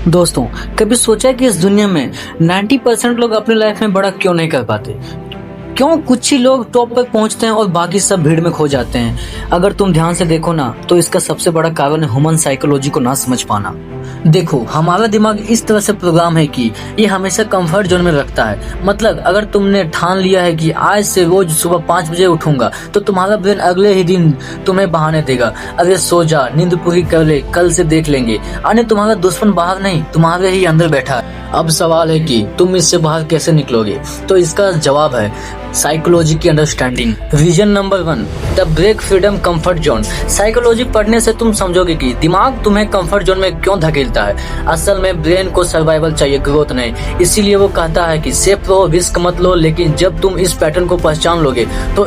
दोस्तों, कभी सोचा है कि इस दुनिया में 90% लोग अपनी लाइफ में बड़ा क्यों नहीं कर पाते? क्यों कुछ ही लोग टॉप पर पहुंचते हैं और बाकी सब भीड़ में खो जाते हैं? अगर तुम ध्यान से देखो ना, तो इसका सबसे बड़ा कारण है ह्यूमन साइकोलॉजी को ना समझ पाना। देखो, हमारा दिमाग इस तरह से प्रोग्राम है कि ये हमेशा कंफर्ट जोन में रखता है। मतलब अगर तुमने ठान लिया है कि आज से रोज सुबह 5 बजे उठूंगा, तो तुम्हारा ब्रेन अगले ही दिन तुम्हें बहाने देगा। अरे सो जा, नींद पूरी कर ले, कल से देख लेंगे। अरे तुम्हारा दुश्मन बाहर नहीं, तुम्हारे ही अंदर बैठा है। अब सवाल है कि तुम इससे बाहर कैसे निकलोगे? तो इसका जवाब है साइकोलॉजी की understanding. Reason number 1, the break freedom comfort zone. Psychology पढ़ने से तुम समझोगे कि दिमाग तुम्हें कंफर्ट जोन में क्यों धकेलता है। असल में ब्रेन को सर्वाइवल चाहिए, ग्रोथ नहीं। इसीलिए वो कहता है कि सेफ रहो, रिस्क मत लो। लेकिन जब तुम इस पैटर्न को पहचान लोगे, तो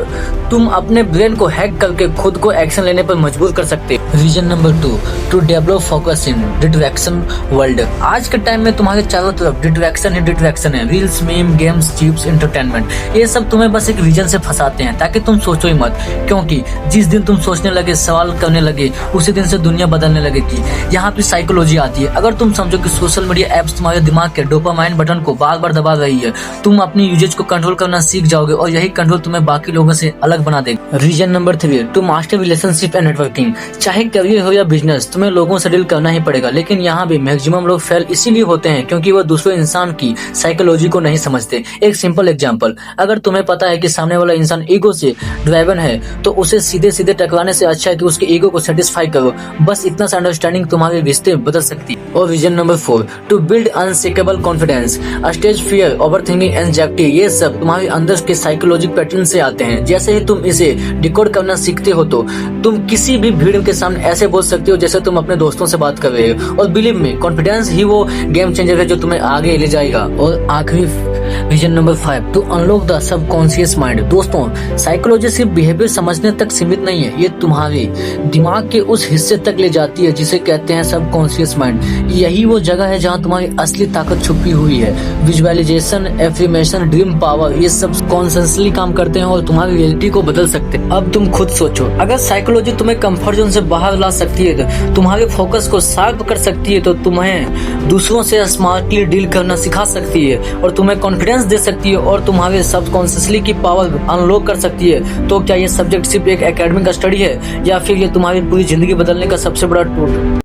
तुम अपने ब्रेन को हैक करके खुद को एक्शन लेने पर मजबूर कर सकते हो। Reason number 2, to develop focus in distraction world. आज के टाइम में तुम्हारे चारों तरफ डिस्ट्रैक्शन ही डिस्ट्रैक्शन है। Reels, meme, games, chips, entertainment, ये सब तुम्हें बस एक रीजन से फंसाते हैं ताकि तुम सोचो ही मत। क्योंकि जिस दिन तुम सोचने लगे, सवाल करने लगे, उसी दिन से दुनिया बदलने लगेगी। यहाँ पे साइकोलॉजी आती है। अगर तुम समझो कि सोशल मीडिया एप्स तुम्हारे दिमाग के डोपामाइन बटन को बार बार दबा रही है, तुम अपनी यूजेज को कंट्रोल करना सीख जाओगे और यही कंट्रोल तुम्हें बाकी लोगों से अलग बना देगा। Reason number 3, to master relationship and networking. चाहे करियर हो या बिजनेस, तुम्हें लोगों से डील करना ही पड़ेगा। लेकिन यहाँ भी मैक्सिमम लोग फेल इसीलिए होते हैं क्योंकि वो दूसरे इंसान की साइकोलॉजी को नहीं समझते। एक सिंपल एग्जांपल, अगर तुम्हें पता है कि सामने वाला इंसान ईगो से ड्राइवन है, तो उसे सीधे सीधे टकराने से अच्छा है कि उसके ईगो को सेटिस्फाई करो। बस इतना सा अंडरस्टैंडिंग तुम्हारे रिश्ते बदल सकती है। और reason number 4, to build unshakable confidence. Stage fear, overthinking, anxiety, ये सब तुम्हारे अंदर के साइकोलॉजिक पैटर्न से आते हैं। जैसे ही तुम इसे डिकोड करना सीखते हो, तो तुम किसी भी भीड़ के सामने ऐसे बोल सकते हो जैसे तुम अपने दोस्तों से बात कर रहे हो। और बिलीव में, कॉन्फिडेंस ही वो गेम चेंजर है जो तुम्हें आगे ले जाएगा। और आखिरी reason number 5, to unlock the subconscious mind. दोस्तों, साइकोलॉजी सिर्फ बिहेवियर समझने तक सीमित नहीं है, ये तुम्हारे दिमाग के उस हिस्से तक ले जाती है जिसे कहते हैं सबकॉन्शियस माइंड। यही वो जगह है जहां तुम्हारी असली ताकत छुपी हुई है। विजुअलाइजेशन, एफर्मेशन, ड्रीम पावर, ये सब कॉन्शियसली काम करते हैं और तुम्हारी रियलिटी को बदल सकते हैं। अब तुम खुद सोचो, अगर साइकोलॉजी तुम्हें कंफर्ट जोन से बाहर ला सकती है, तो तुम्हारे फोकस को शार्प कर सकती है, तो तुम्हें दूसरों से स्मार्टली डील करना सिखा सकती है और तुम्हें कॉन्फिडेंस दे सकती है और तुम्हारे सबकॉन्शियसली की पावर अनलॉक कर सकती है, तो क्या ये सब्जेक्ट सिर्फ एक एकेडमिक स्टडी है या फिर ये तुम्हारी पूरी जिंदगी बदलने का सबसे बड़ा टूल?